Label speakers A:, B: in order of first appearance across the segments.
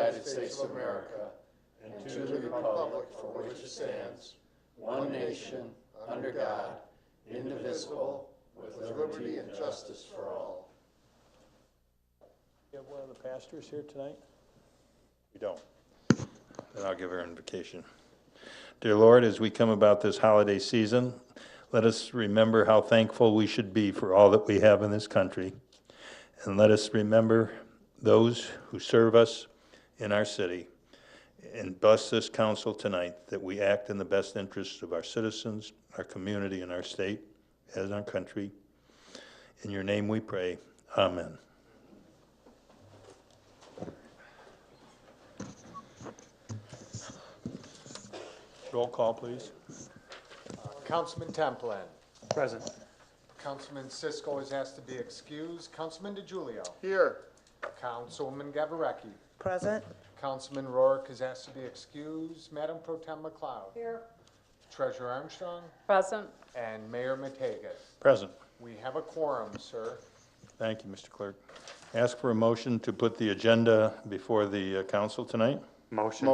A: United States of America and to the republic for which it stands, one nation, under God, indivisible, with liberty and justice for all.
B: You have one of the pastors here tonight?
C: We don't. Then I'll give her an invocation. Dear Lord, as we come about this holiday season, let us remember how thankful we should be for all that we have in this country. And let us remember those who serve us in our city. And bless this council tonight that we act in the best interests of our citizens, our community, and our state, and our country. In your name we pray. Amen. Roll call, please.
D: Councilman Templin.
B: Present.
D: Councilman Cisco is asked to be excused. Councilman DiGiulio.
A: Here.
D: Councilwoman Gavarrecki.
E: Present.
D: Councilman Rourke is asked to be excused. Madam Pro Tem McLeod.
E: Here.
D: Treasurer Armstrong.
E: Present.
D: And Mayor Mategas.
C: Present.
D: We have a quorum, sir.
C: Thank you, Mr. Clerk. Ask for a motion to put the agenda before the council tonight.
B: Motion.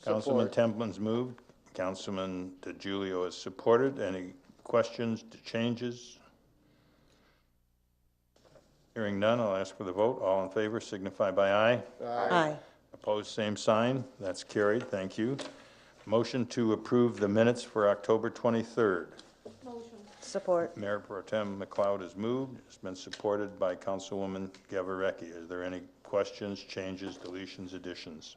C: Councilman Templin's moved. Councilman DiGiulio is supported. Any questions, changes? Hearing none, I'll ask for the vote. All in favor signify by aye.
E: Aye.
C: Opposed, same sign. That's carried. Thank you. Motion to approve the minutes for October 23rd.
E: Motion. Support.
C: Mayor Pro Tem McLeod has moved. It's been supported by Councilwoman Gavarrecki. Are there any questions, changes, deletions, additions?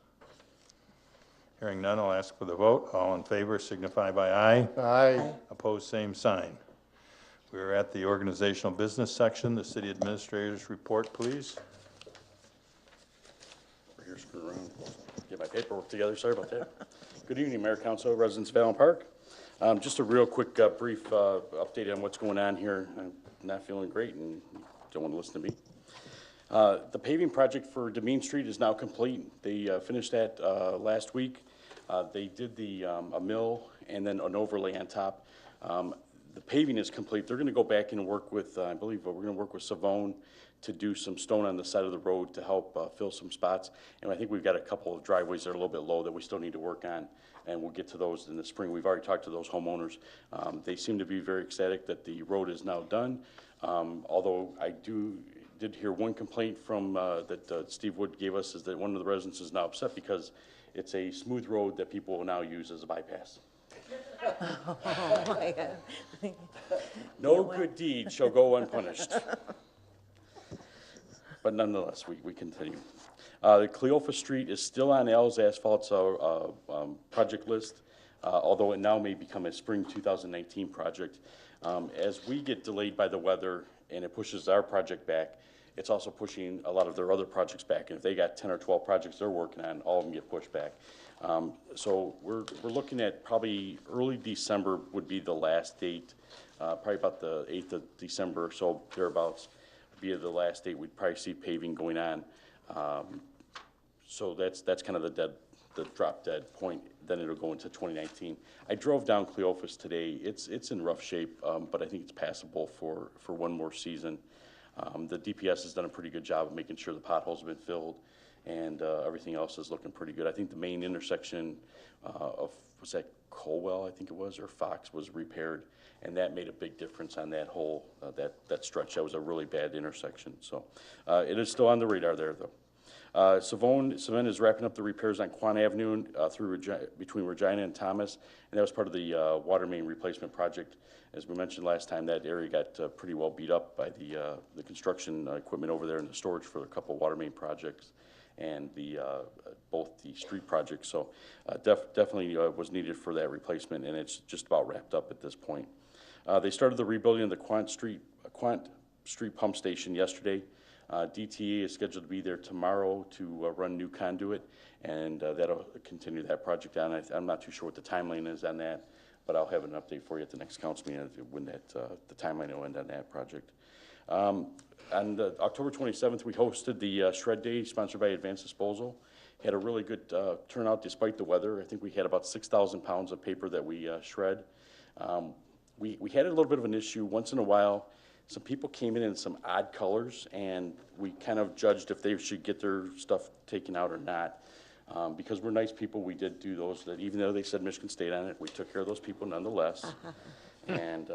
C: Hearing none, I'll ask for the vote. All in favor signify by aye.
A: Aye.
C: Opposed, same sign. We're at the organizational business section. The city administrator's report, please.
F: We're here screwing around. Get my paperwork together. Sorry about that. Good evening, Mayor, Council, residents of Allen Park. Just a real quick, brief update on what's going on here. I'm not feeling great and don't want to listen to me. The paving project for Demeen Street is now complete. They finished that last week. They did the a mill and then an overlay on top. The paving is complete. They're going to go back and work with, I believe, we're going to work with Savone to do some stone on the side of the road to help fill some spots. And I think we've got a couple of driveways that are a little bit low that we still need to work on, and we'll get to those in the spring. We've already talked to those homeowners. They seem to be very ecstatic that the road is now done. Although I did hear one complaint from that Steve Wood gave us, is that one of the residents is now upset because it's a smooth road that people will now use as a bypass.
E: Oh my God.
F: No good deed shall go unpunished. But nonetheless, we continue. The Cleophas Street is still on Al's Asphalt's project list, although it now may become a spring 2019 project. As we get delayed by the weather and it pushes our project back, it's also pushing a lot of their other projects back. And if they got 10 or 12 projects they're working on, all of them get pushed back. So we're looking at probably early December would be the last date, probably about the 8th of December or so, thereabouts, would be the last date we'd probably see paving going on. So that's kind of the drop dead point. Then it'll go into 2019. I drove down Cleophas today. It's in rough shape, but I think it's passable for one more season. The DPS has done a pretty good job of making sure the potholes have been filled, and everything else is looking pretty good. I think the main intersection was that Colwell, I think it was, or Fox, was repaired, and that made a big difference on that whole that stretch. That was a really bad intersection. So it is still on the radar there, though. Savone is wrapping up the repairs on Quan Avenue between Regina and Thomas, and that was part of the water main replacement project. As we mentioned last time, that area got pretty well beat up by the construction equipment over there in the storage for a couple water main projects and both the street projects. So definitely was needed for that replacement, and it's just about wrapped up at this point. They started the rebuilding of the Quant Street pump station yesterday. DTA is scheduled to be there tomorrow to run new conduit, and that'll continue that project on. I'm not too sure what the timeline is on that, but I'll have an update for you at the next council meeting when the timeline will end on that project. On October 27th, we hosted the Shred Day sponsored by Advanced Disposal. Had a really good turnout despite the weather. I think we had about 6,000 pounds of paper that we shred. We had a little bit of an issue once in a while. Some people came in some odd colors, and we kind of judged if they should get their stuff taken out or not. Because we're nice people, we did do those, that even though they said Michigan State on it, we took care of those people nonetheless. And,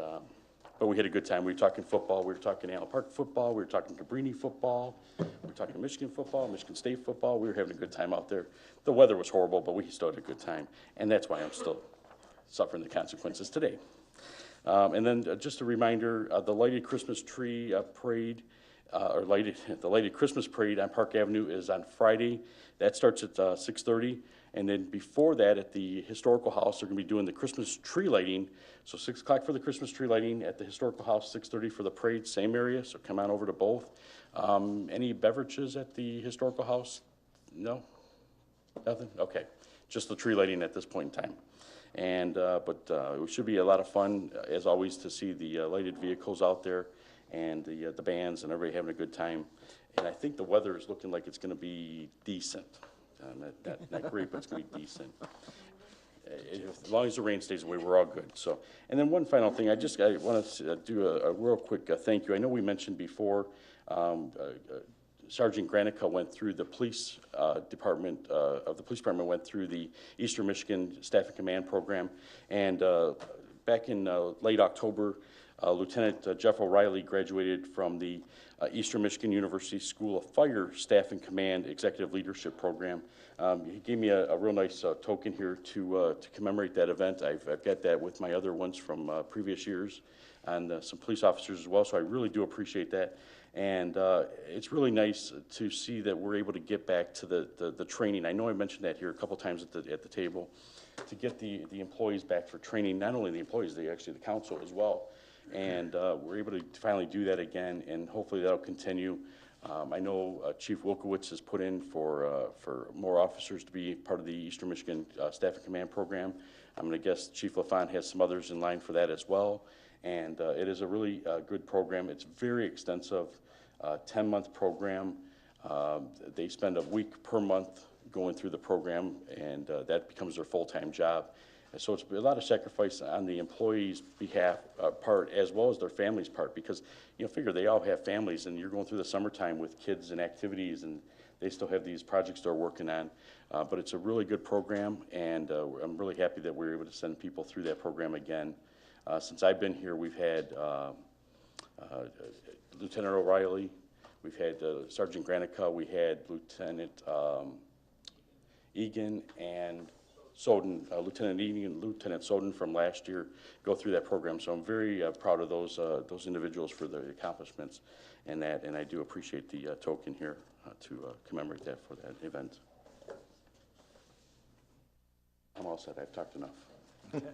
F: but we had a good time. We were talking football, we were talking Allen Park football, we were talking Cabrini football, we were talking Michigan football, Michigan State football. We were having a good time out there. The weather was horrible, but we still had a good time. And that's why I'm still suffering the consequences today. And then just a reminder, the lighted Christmas tree parade, the lighted Christmas parade on Park Avenue is on Friday. That starts at 6:30. And then before that, at the Historical House, they're going to be doing the Christmas tree lighting. So 6 o'clock for the Christmas tree lighting at the Historical House, 6:30 for the parade, same area, so come on over to both. Any beverages at the Historical House? No? Nothing? Okay. Just the tree lighting at this point in time. And, but it should be a lot of fun, as always, to see the lighted vehicles out there and the bands and everybody having a good time. And I think the weather is looking like it's going to be decent. Not great, but it's going to be decent. As long as the rain stays away, we're all good. So, and then one final thing, I want to do a real quick thank you. I know we mentioned before, Sergeant Granica went through the police department, the police department went through the Eastern Michigan Staff and Command Program. And back in late October, Lieutenant Jeff O'Reilly graduated from the Eastern Michigan University School of Fire Staff and Command Executive Leadership Program. He gave me a real nice token here to commemorate that event. I've got that with my other ones from previous years and some police officers as well, so I really do appreciate that. And it's really nice to see that we're able to get back to the training. I know I mentioned that here a couple times at the table, to get the employees back for training, not only the employees, actually the council as well. And we're able to finally do that again, and hopefully that'll continue. I know Chief Wilkowitz has put in for more officers to be part of the Eastern Michigan Staff and Command Program. I'm going to guess Chief LaFont has some others in line for that as well. And it is a really good program. It's very extensive, 10-month program. They spend a week per month going through the program, and that becomes their full-time job. And so it's a lot of sacrifice on the employees' behalf part, as well as their families' part, because figure they all have families, and you're going through the summertime with kids and activities, and they still have these projects they're working on. But it's a really good program, and I'm really happy that we're able to send people through that program again. Since I've been here, we've had Lieutenant O'Reilly, we've had Sergeant Granica, we had Lieutenant Egan and Soden, Lieutenant Egan and Lieutenant Soden from last year go through that program. So I'm very proud of those individuals for their accomplishments and that, and I do appreciate the token here to commemorate that for that event. I'm all set. I've talked enough.
C: Okay.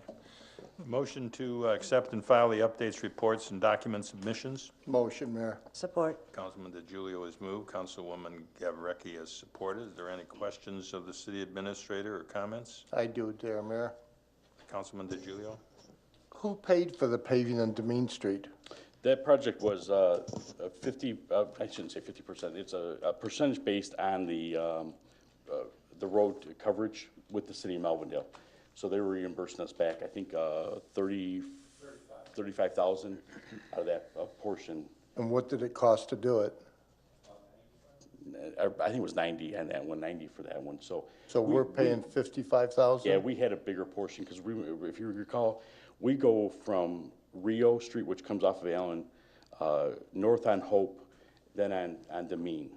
C: Motion to accept and file the updates, reports, and document submissions.
A: Motion, Mayor.
E: Support.
C: Councilman DiGiulio has moved. Councilwoman Gavricki has supported. Is there any questions of the city administrator or comments?
A: I do, dear Mayor.
C: Councilman DiGiulio?
A: Who paid for the paving on Demeen Street?
F: That project was 50, I shouldn't say 50%. It's a percentage based on the road coverage with the city of Melvindale. So they were reimbursing us back, I think, 35,000 out of that portion.
A: And what did it cost to do it?
F: I think it was 90 on that one, 90 for that one. So
A: we're paying 55,000?
F: Yeah, we had a bigger portion because if you recall, we go from Rio Street, which comes off of Allen, north on Hope, then on Demeen.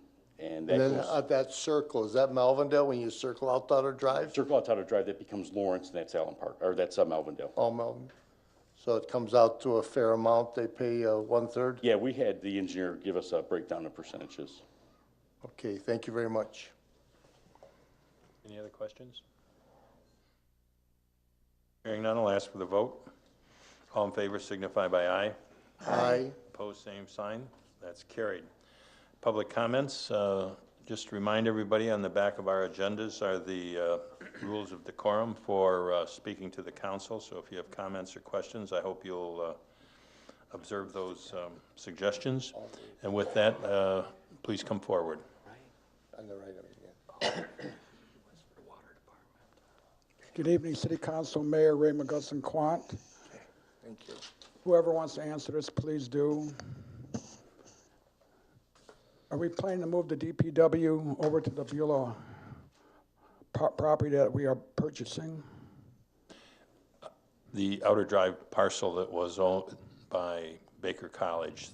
F: And then
A: that circle, is that Melvindale when you circle out Outer Drive?
F: Circle out Outer Drive, that becomes Lawrence, and that's Allen Park, or that's Melvindale.
A: Oh, Melvin. So it comes out to a fair amount, they pay 1/3?
F: Yeah, we had the engineer give us a breakdown of percentages.
A: Okay, thank you very much.
C: Any other questions? Hearing none, I'll ask for the vote. All in favor signify by aye.
A: Aye.
C: Opposed, same sign. That's carried. Public comments. Just to remind everybody, on the back of our agendas are the rules of decorum for speaking to the council. So if you have comments or questions, I hope you'll observe those suggestions. And with that, please come forward.
A: On the right of it, yeah.
G: Good evening, City Council, Mayor Ray McGusson-Quant.
A: Thank you.
G: Whoever wants to answer this, please do. Are we planning to move the DPW over to the Beulah property that we are purchasing?
C: The Outer Drive parcel that was owned by Baker College,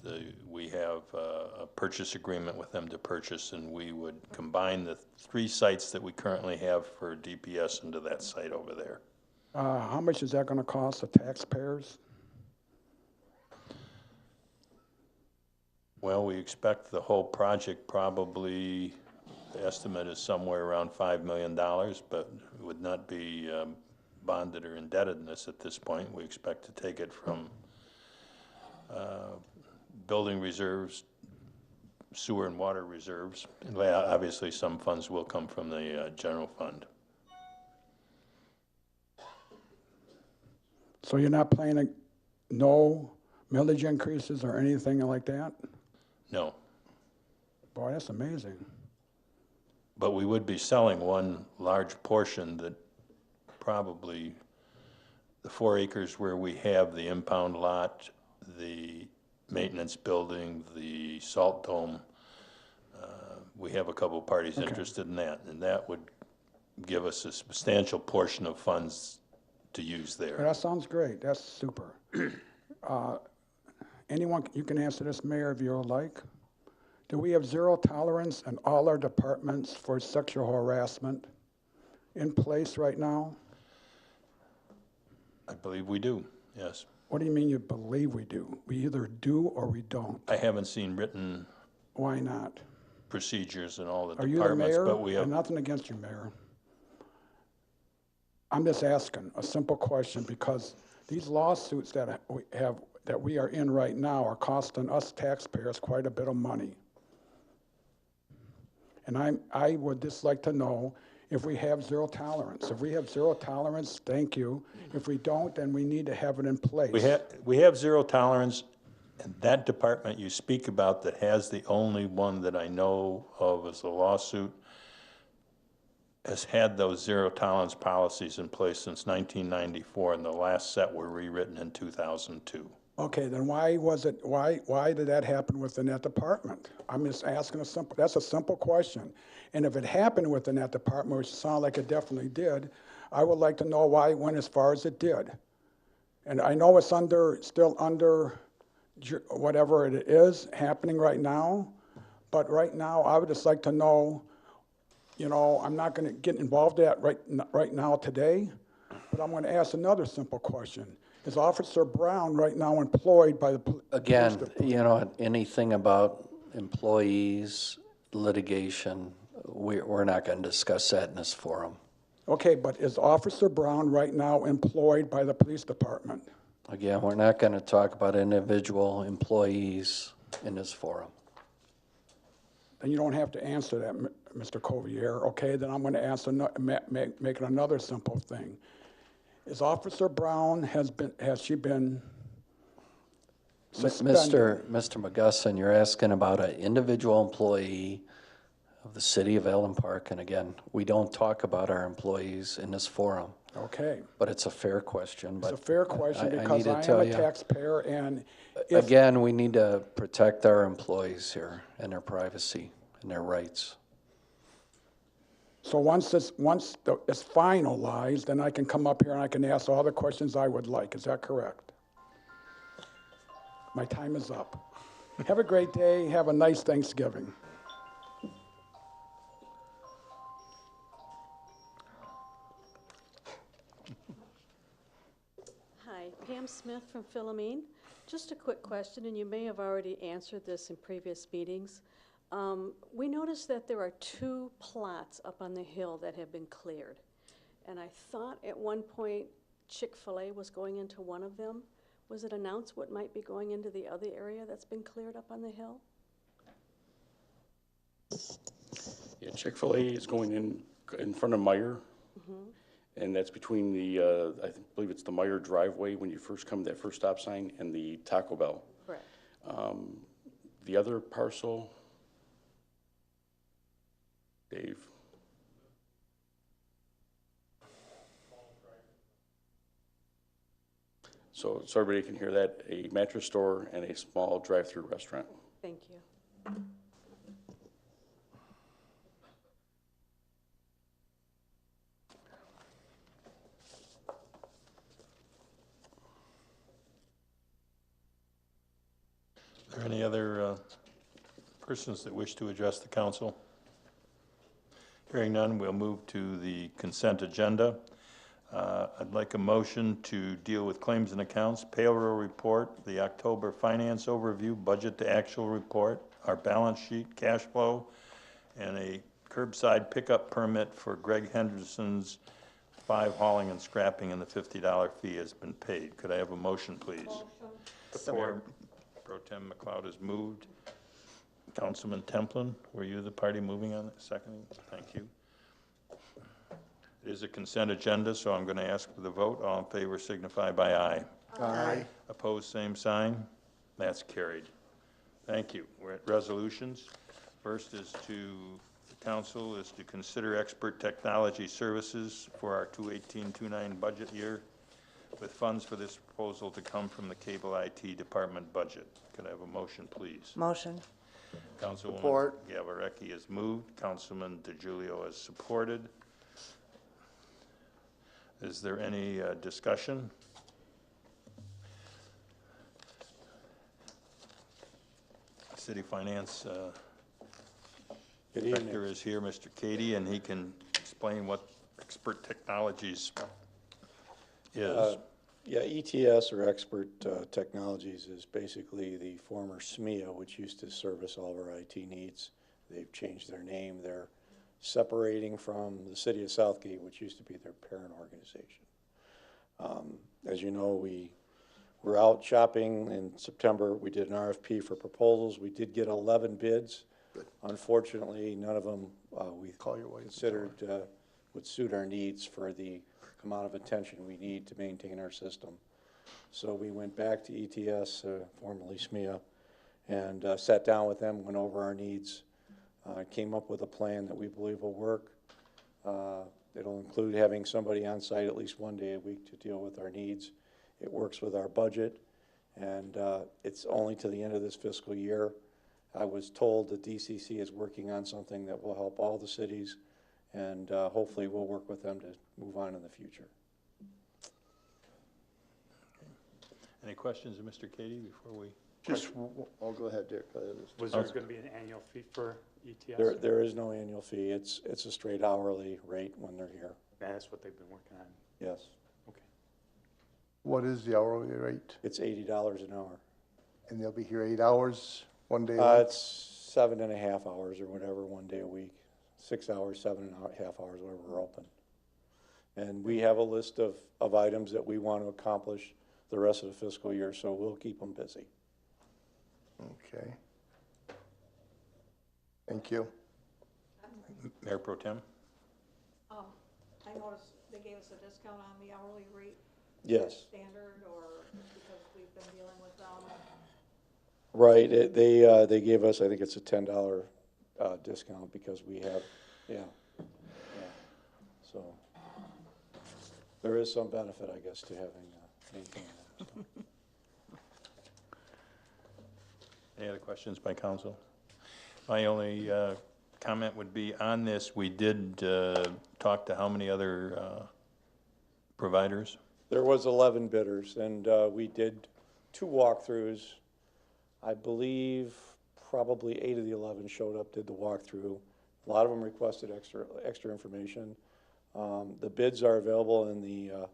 C: we have a purchase agreement with them to purchase, and we would combine the 3 sites that we currently have for DPS into that site over there.
G: How much is that going to cost the taxpayers?
C: Well, we expect the whole project probably, the estimate is somewhere around $5 million, but it would not be bonded or indebtedness at this point. We expect to take it from building reserves, sewer and water reserves. And obviously, some funds will come from the general fund.
G: So you're not planning no millage increases or anything like that?
C: No,
G: Boy, that's amazing.
C: but we would be selling one large portion that probably the 4 acres where we have the impound lot, the maintenance building, the salt dome. We have a couple of parties interested in that, and that would give us a substantial portion of funds to use there.
G: That sounds great. That's super. Anyone, you can answer this, Mayor, if you would like. Do we have zero tolerance in all our departments for sexual harassment in place right now?
C: I believe we do, yes.
G: What do you mean you believe we do? We either do or we don't.
C: I haven't seen written
G: Why not?
C: procedures in all the
G: Are you the
C: departments,
G: mayor?
C: but we have,
G: Nothing against you, Mayor. I'm just asking a simple question because these lawsuits that we are in right now are costing us taxpayers quite a bit of money. And I would just like to know if we have zero tolerance. If we have zero tolerance, thank you. If we don't, then we need to have it in place.
C: we have zero tolerance, and that department you speak about that has the only one that I know of as a lawsuit has had those zero tolerance policies in place since 1994, and the last set were rewritten in 2002.
G: Okay, then why did that happen within that department? I'm just asking that's a simple question. And if it happened within that department, which sounds like it definitely did, I would like to know why it went as far as it did. And I know it's still under whatever it is happening right now, but right now I would just like to know, you know, I'm not going to get involved in that right now today, but I'm going to ask another simple question. Is Officer Brown right now employed by the police
A: Again,
G: department?
A: you know, anything about employees, litigation, we're not going to discuss that in this forum.
G: Okay, but is Officer Brown right now employed by the police department?
A: Again, we're not going to talk about individual employees in this forum.
G: Then you don't have to answer that, Mr. Covier. Okay, then I'm going to ask make it another simple thing. Is Officer Brown, has she been suspended?
A: Mr. McGusson, you're asking about an individual employee of the city of Allen Park, and again, we don't talk about our employees in this forum.
G: Okay.
A: But it's a fair question.
G: It's a fair question because I am a taxpayer, and
A: again, we need to protect our employees here and their privacy and their rights.
G: so once it's finalized, then I can come up here and I can ask all the questions I would like. Is that correct? My time is up. Have a great day. Have a nice Thanksgiving.
H: Hi, Pam Smith from Philomene. Just a quick question, and you may have already answered this in previous meetings. We noticed that there are 2 plots up on the hill that have been cleared. And I thought at one point Chick-fil-A was going into one of them. Was it announced what might be going into the other area that's been cleared up on the hill?
F: Yeah, Chick-fil-A is going in front of Meyer. And that's between the, believe it's the Meyer driveway when you first come to that first stop sign and the Taco Bell.
H: Correct.
F: The other parcel, Dave. So everybody can hear that, a mattress store and a small drive-through restaurant.
H: Thank you.
C: there any other persons that wish to address the council? Hearing none, we'll move to the consent agenda. I'd like a motion to deal with claims and accounts, payroll report, the October finance overview, budget to actual report, our balance sheet, cash flow, and a curbside pickup permit for Greg Hendrickson's 5 hauling and scrapping, and the $50 fee has been paid. Could I have a motion, please? Mayor Pro Tem McLeod has moved. Councilman Templin, were you the party moving on it? Seconding? Thank you. It is a consent agenda, so I'm going to ask for the vote. All in favor signify by aye.
A: Aye.
C: Opposed, same sign. That's carried. Thank you. We're at resolutions. First is to, the council is to consider expert technology services for our 2018-29 budget year, with funds for this proposal to come from the cable IT department budget. Could I have a motion, please?
E: Motion.
C: Councilwoman
A: Support.
C: Gavarecki has moved. Councilman DiGiulio has supported. Is there any discussion? City Finance Director is here, Mr. Cady, and he can explain what expert technologies is.
I: Yeah, ETS, or Expert Technologies, is basically the former SMEA, which used to service all of our IT needs. They've changed their name. They're separating from the city of Southgate, which used to be their parent organization. As you know, we were out shopping in September. We did an RFP for proposals. We did get 11 bids. Unfortunately, none of them we considered would suit our needs for the amount of attention we need to maintain our system. So we went back to ETS, formerly SMEA, and sat down with them, went over our needs, came up with a plan that we believe will work. It'll include having somebody on site at least 1 day a week to deal with our needs. It works with our budget, and it's only to the end of this fiscal year. I was told that DCC is working on something that will help all the cities, and hopefully we'll work with them to move on in the future.
C: Any questions of Mr. Cady before we?
A: Just, oh, go ahead, Dick.
B: Was there going to be an annual fee for ETS?
I: There is no annual fee. It's a straight hourly rate when they're here.
B: That's what they've been working on.
I: Yes.
B: Okay.
A: What is the hourly rate?
I: It's $80 an hour.
A: And they'll be here 8 hours, 1 day a week?
I: It's 7.5 hours or whatever, 1 day a week. 6 hours, 7.5 hours, whatever we're open. And we have a list of items that we want to accomplish the rest of the fiscal year, so we'll keep them busy.
A: Okay. Thank you.
C: Mayor Pro Tem?
J: I noticed they gave us a discount on the hourly rate.
I: Yes.
J: Standard, or because we've been dealing with them?
I: Right, they gave us, I think it's a $10 discount because we have, yeah. So there is some benefit, I guess, to having maintained that. So.
C: Any other questions by council? My only comment would be on this, we did talk to how many other providers?
I: There was 11 bidders, and we did 2 walkthroughs. I believe probably 8 of the 11 showed up, did the walkthrough. A lot of them requested extra information. The bids are available in the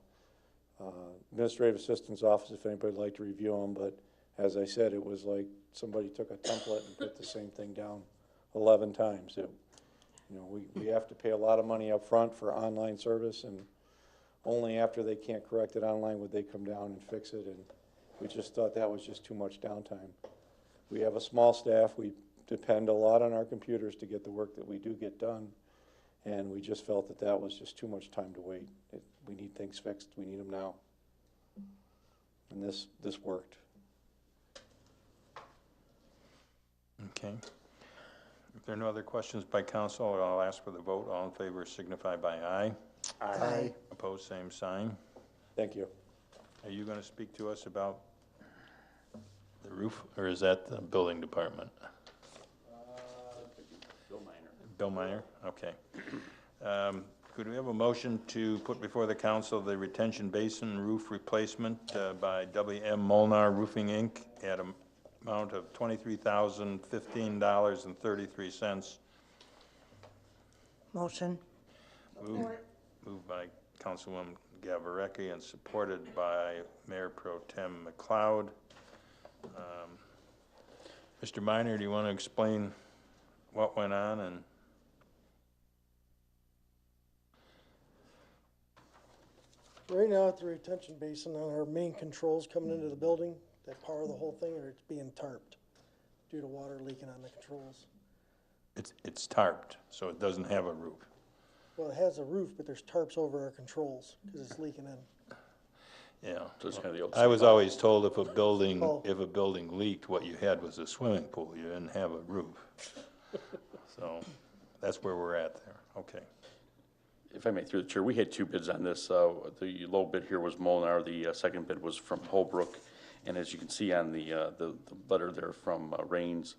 I: administrative assistant's office if anybody'd like to review them, but as I said, it was like somebody took a template and put the same thing down 11 times. We have to pay a lot of money up front for online service, and only after they can't correct it online would they come down and fix it, and we just thought that was just too much downtime. We have a small staff. We depend a lot on our computers to get the work that we do get done, and we just felt that that was just too much time to wait. We need things fixed. We need them now. And this worked.
C: Okay. If there are no other questions by council, I'll ask for the vote. All in favor signify by aye.
A: Aye.
C: Opposed, same sign.
I: Thank you.
C: Are you going to speak to us about the roof, or is that the building department?
F: Bill Minor.
C: Bill Minor? Okay. Could we have a motion to put before the council the retention basin roof replacement by W.M. Molnar Roofing, Inc. at amount of $23,015.33.
E: Motion.
C: Moved by Councilwoman Gavarecki and supported by Mayor Pro Tem McLeod. Mr. Minor, do you want to explain what went on? And
K: Right now at the retention basin on our main controls coming into the building that power the whole thing, or it's being tarped due to water leaking on the controls.
C: it's tarped, so it doesn't have a roof.
K: Well, it has a roof, but there's tarps over our controls because it's leaking in.
C: Yeah.
F: So it's kind of the old.
C: I was always told if a building leaked, what you had was a swimming pool. You didn't have a roof. So that's where we're at there. Okay.
F: If I may, through the chair, we had two bids on this. The low bid here was Molnar. The second bid was from Holbrook. And as you can see on the letter there from Rains,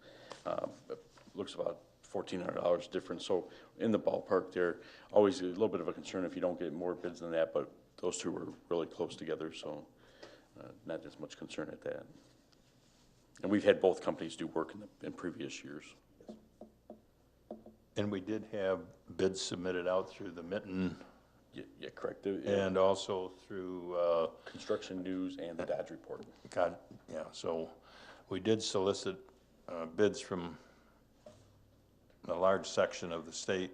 F: looks about $1,400 difference. So in the ballpark there, always a little bit of a concern if you don't get more bids than that, but those two were really close together, so not as much concern at that. And we've had both companies do work in previous years.
C: And we did have bids submitted out through the Mitten.
F: Yeah, correct.
C: And also through
F: Construction News and the Dodge Report.
C: So we did solicit bids from a large section of the state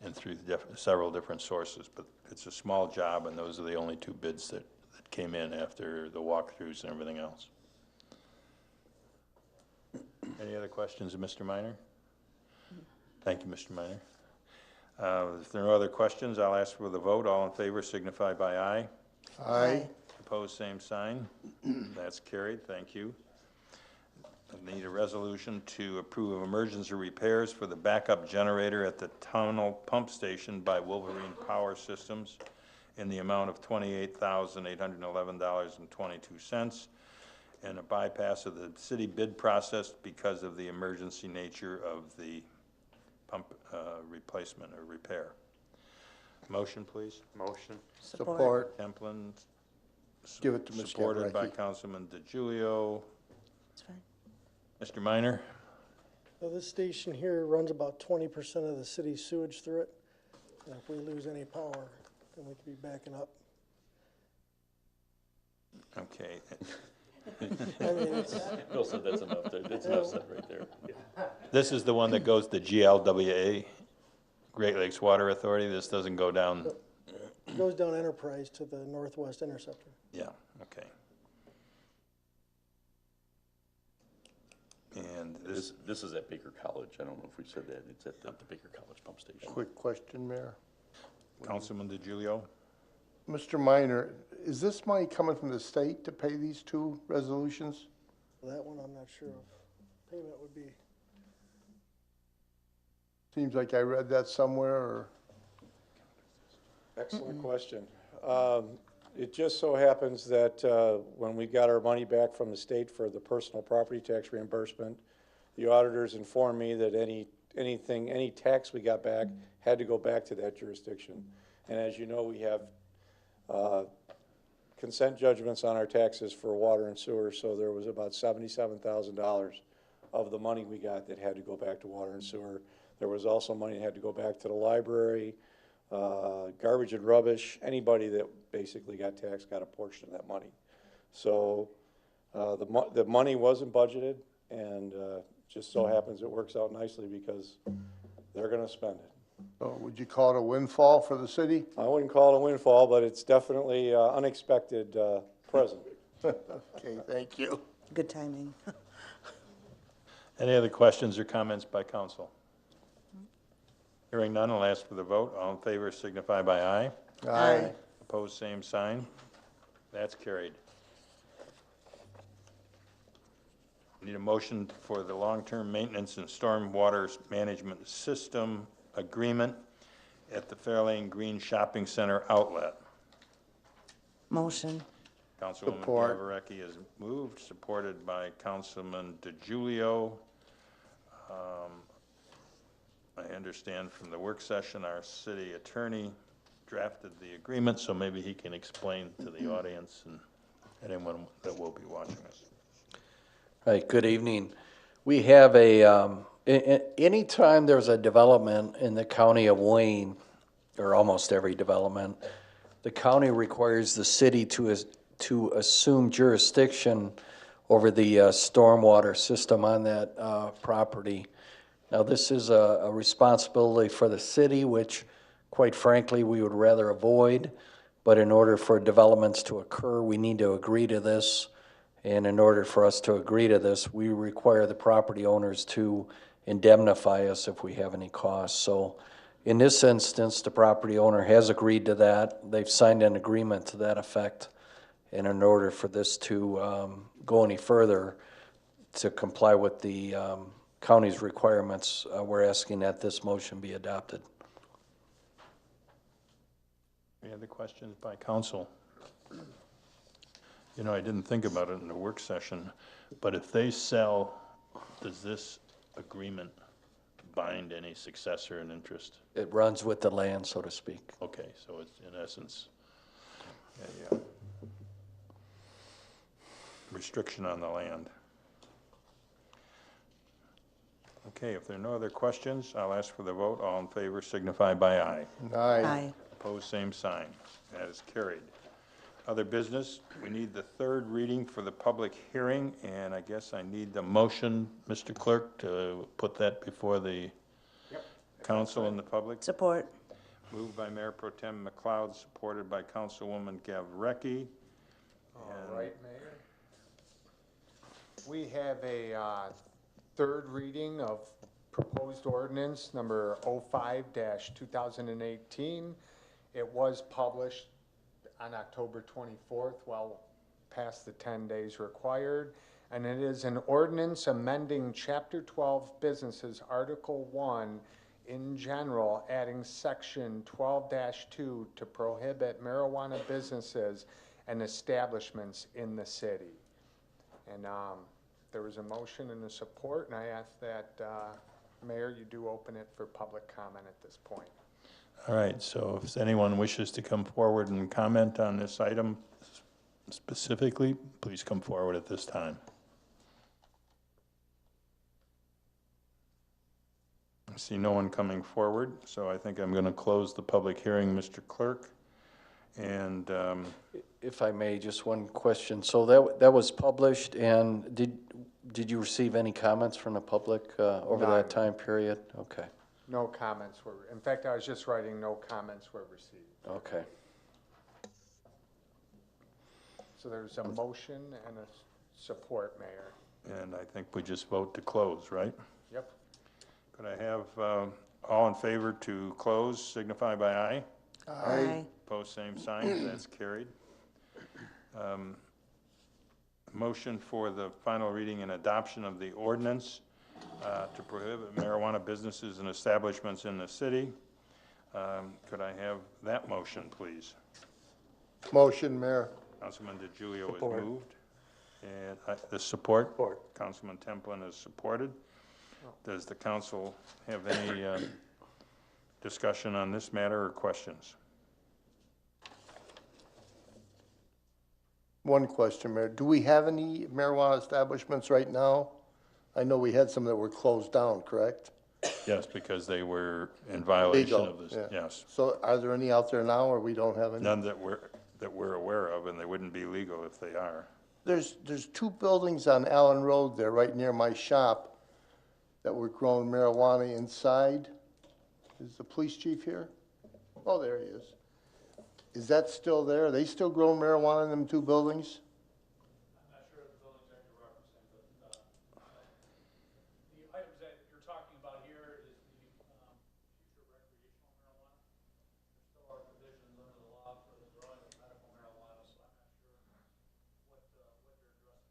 C: and through several different sources, but it's a small job, and those are the only two bids that came in after the walkthroughs and everything else. Any other questions of Mr. Minor? Thank you, Mr. Minor. If there are no other questions, I'll ask for the vote. All in favor signify by aye.
A: Aye.
C: Opposed, same sign. That's carried. Thank you. I need a resolution to approve of emergency repairs for the backup generator at the tunnel pump station by Wolverine Power Systems in the amount of $28,811.22, and a bypass of the city bid process because of the emergency nature of the pump replacement or repair. Motion, please.
B: Motion.
A: Support.
C: Templin.
A: Give it to Ms.
C: Supported by
A: Gavarecki.
C: Councilman DiGiulio.
E: That's fine.
C: Mr. Minor?
K: Now, this station here runs about 20% of the city's sewage through it. And if we lose any power, then we could be backing up.
C: Okay.
K: I mean, it's,
F: Bill said that's enough there. That's enough said right there.
C: This is the one that goes to GLWA, Great Lakes Water Authority. This doesn't go down.
K: it goes down Enterprise to the northwest interceptor.
C: Yeah, okay. And
F: This is at Baker College. I don't know if we said that. It's at the Baker College pump station.
A: Quick question, Mayor.
C: Councilman DiGiulio?
A: Mr. Minor, is this money coming from the state to pay these two resolutions?
K: That one I'm not sure of. Payment would be,
A: Seems like I read that somewhere, or?
I: Excellent question. It just so happens that when we got our money back from the state for the personal property tax reimbursement, the auditors informed me that any tax we got back had to go back to that jurisdiction. And as you know, we have consent judgments on our taxes for water and sewer, so there was about $77,000 of the money we got that had to go back to water and sewer. There was also money that had to go back to the library, garbage and rubbish. Anybody that basically got taxed got a portion of that money. So the money wasn't budgeted, and just so happens it works out nicely because they're going to spend it.
A: So would you call it a windfall for the city?
I: I wouldn't call it a windfall, but it's definitely unexpected present.
A: Okay, thank you.
E: Good timing.
C: Any other questions or comments by council? Hearing none, I'll ask for the vote. All in favor signify by aye.
E: Aye.
C: Opposed, same sign. That's carried. Need a motion for the long-term maintenance and stormwater management system agreement at the Fairlane Green Shopping Center outlet.
E: Motion.
C: Councilwoman
A: Support.
C: Gavarecki is moved, supported by Councilman DiGiulio. I understand from the work session, our city attorney drafted the agreement, so maybe he can explain to the audience and anyone that will be watching us.
A: Hi, good evening. We have anytime there's a development in the county of Wayne, or almost every development, the county requires the city to assume jurisdiction over the stormwater system on that property. Now, this is a responsibility for the city, which quite frankly, we would rather avoid. But in order for developments to occur, we need to agree to this. And in order for us to agree to this, we require the property owners to indemnify us if we have any costs. So in this instance, the property owner has agreed to that. They've signed an agreement to that effect. And in order for this to go any further, to comply with the county's requirements, we're asking that this motion be adopted.
C: Any other questions by council? You know, I didn't think about it in the work session, but if they sell, does this agreement bind any successor in interest?
A: It runs with the land, so to speak.
C: Okay, so it's in essence a restriction on the land. Okay, if there are no other questions, I'll ask for the vote. All in favor signify by aye.
E: Aye.
C: Opposed, same sign. That is carried. Other business, we need the third reading for the public hearing, and I guess I need the motion, Mr. Clerk, to put that before the council and the public.
E: Support.
C: Moved by Mayor Pro Tem McLeod, supported by Councilwoman Gavrecki.
D: All right, Mayor. We have a third reading of proposed ordinance number 05-2018. It was published on October 24th, well past the 10 days required, and it is an ordinance amending Chapter 12 Businesses, Article 1 in general, adding Section 12-2 to prohibit marijuana businesses and establishments in the city. And there was a motion and a support, and I ask that, Mayor, you do open it for public comment at this point.
C: All right, so if anyone wishes to come forward and comment on this item specifically, please come forward at this time. I see no one coming forward, so I think I'm going to close the public hearing, Mr. Clerk. And
A: if I may, just one question. So that was published, and did you receive any comments from the public over that time period? Okay.
D: No comments were, in fact, I was just writing no comments were received.
A: Okay.
D: So there's a motion and a support, Mayor.
C: And I think we just vote to close, right?
D: Yep.
C: Could I have all in favor to close signify by aye?
E: Aye.
C: Opposed, same sign. That's carried. Motion for the final reading and adoption of the ordinance to prohibit marijuana businesses and establishments in the city. Could I have that motion, please?
A: Motion, Mayor.
C: Councilman DeGiulio has moved. And the support? Councilman Templin has supported. Does the council have any discussion on this matter or questions?
L: One question, Mayor. Do we have any marijuana establishments right now? I know we had some that were closed down, correct?
C: Yes, because they were in violation
L: Legal,
C: of this,
L: yeah.
C: yes.
L: So are there any out there now, or we don't have any?
C: None that we're aware of, and they wouldn't be legal if they are.
L: There's two buildings on Allen Road there, right near my shop, that were growing marijuana inside. Is the police chief here? Oh, there he is. Is that still there? Are they still growing marijuana in them two buildings?
M: I'm not sure of the buildings that you're referencing, but the items that you're talking about here is the future recreational marijuana. There still are provisions under the law for the growing of medical marijuana, so I'm not sure what you're addressing at this point.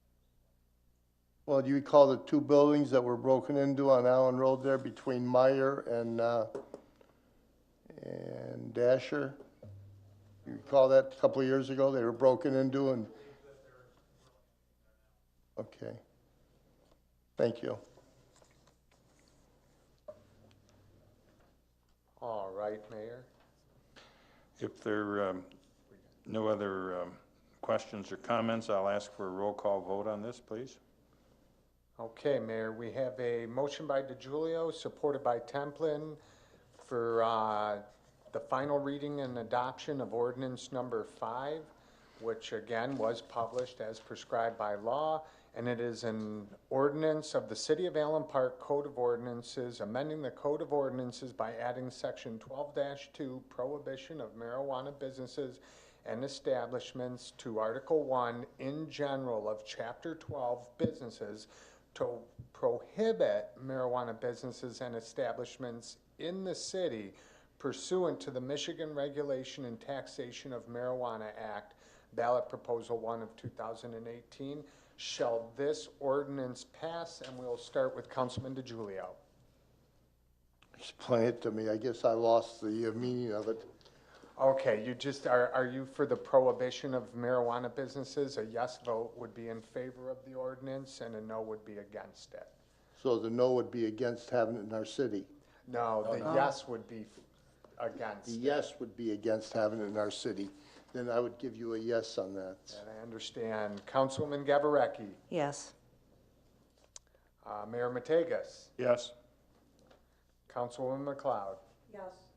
L: Well, do you recall the two buildings that were broken into on Allen Road there between Meyer and Dasher? You recall that a couple of years ago? They were broken into and... Okay. Thank you.
D: All right, Mayor.
C: If there are no other questions or comments, I'll ask for a roll call vote on this, please.
D: Okay, Mayor, we have a motion by DeJulio, supported by Templin, for the final reading and adoption of ordinance number 5, which again was published as prescribed by law, and it is an ordinance of the City of Allen Park Code of Ordinances, amending the Code of Ordinances by adding section 12-2, prohibition of marijuana businesses and establishments, to Article 1 in general of Chapter 12 businesses, to prohibit marijuana businesses and establishments in the city pursuant to the Michigan Regulation and Taxation of Marijuana Act, ballot proposal 1 of 2018. Shall this ordinance pass? And we'll start with Councilman DeJulio.
L: Explain it to me. I guess I lost the meaning of it.
D: Okay, you just, are you for the prohibition of marijuana businesses? A yes vote would be in favor of the ordinance and a no would be against it.
L: So the no would be against having it in our city.
D: No, the yes would be against.
L: The yes would be against having it in our city. Then I would give you a yes on that.
D: And I understand. Councilwoman Gavareki.
E: Yes.
D: Mayor Mategas.
C: Yes.
D: Councilwoman McLeod.
J: Yes.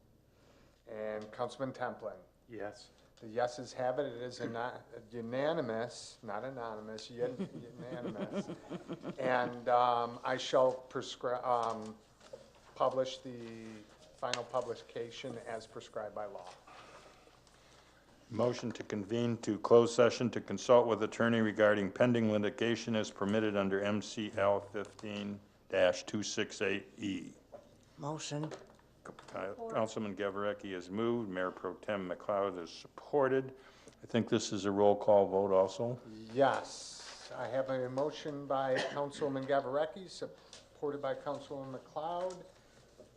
D: And Councilman Templin.
B: Yes.
D: The yeses have it. It is unanimous, not anonymous, unanimous. And I shall publish the final publication as prescribed by law.
C: Motion to convene to closed session to consult with attorney regarding pending litigation as permitted under MCL 15-268E.
E: Motion.
C: Councilman Gavareki has moved. Mayor Pro Tem McLeod has supported. I think this is a roll call vote also.
D: Yes, I have a motion by Councilwoman Gavareki, supported by Councilwoman McLeod.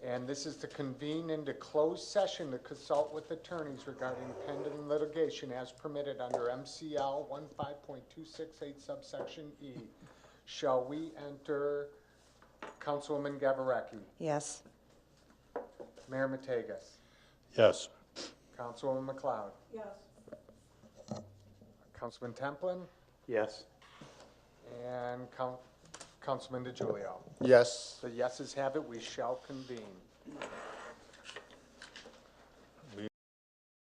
D: And this is to convene into closed session to consult with attorneys regarding pending litigation as permitted under MCL 15.268 subsection E. Shall we enter? Councilwoman Gavareki.
E: Yes.
D: Mayor Mategas.
C: Yes.
D: Councilwoman McLeod.
J: Yes.
D: Councilman Templin.
B: Yes.
D: And Councilman DeJulio.
L: Yes.
D: The yeses have it. We shall convene.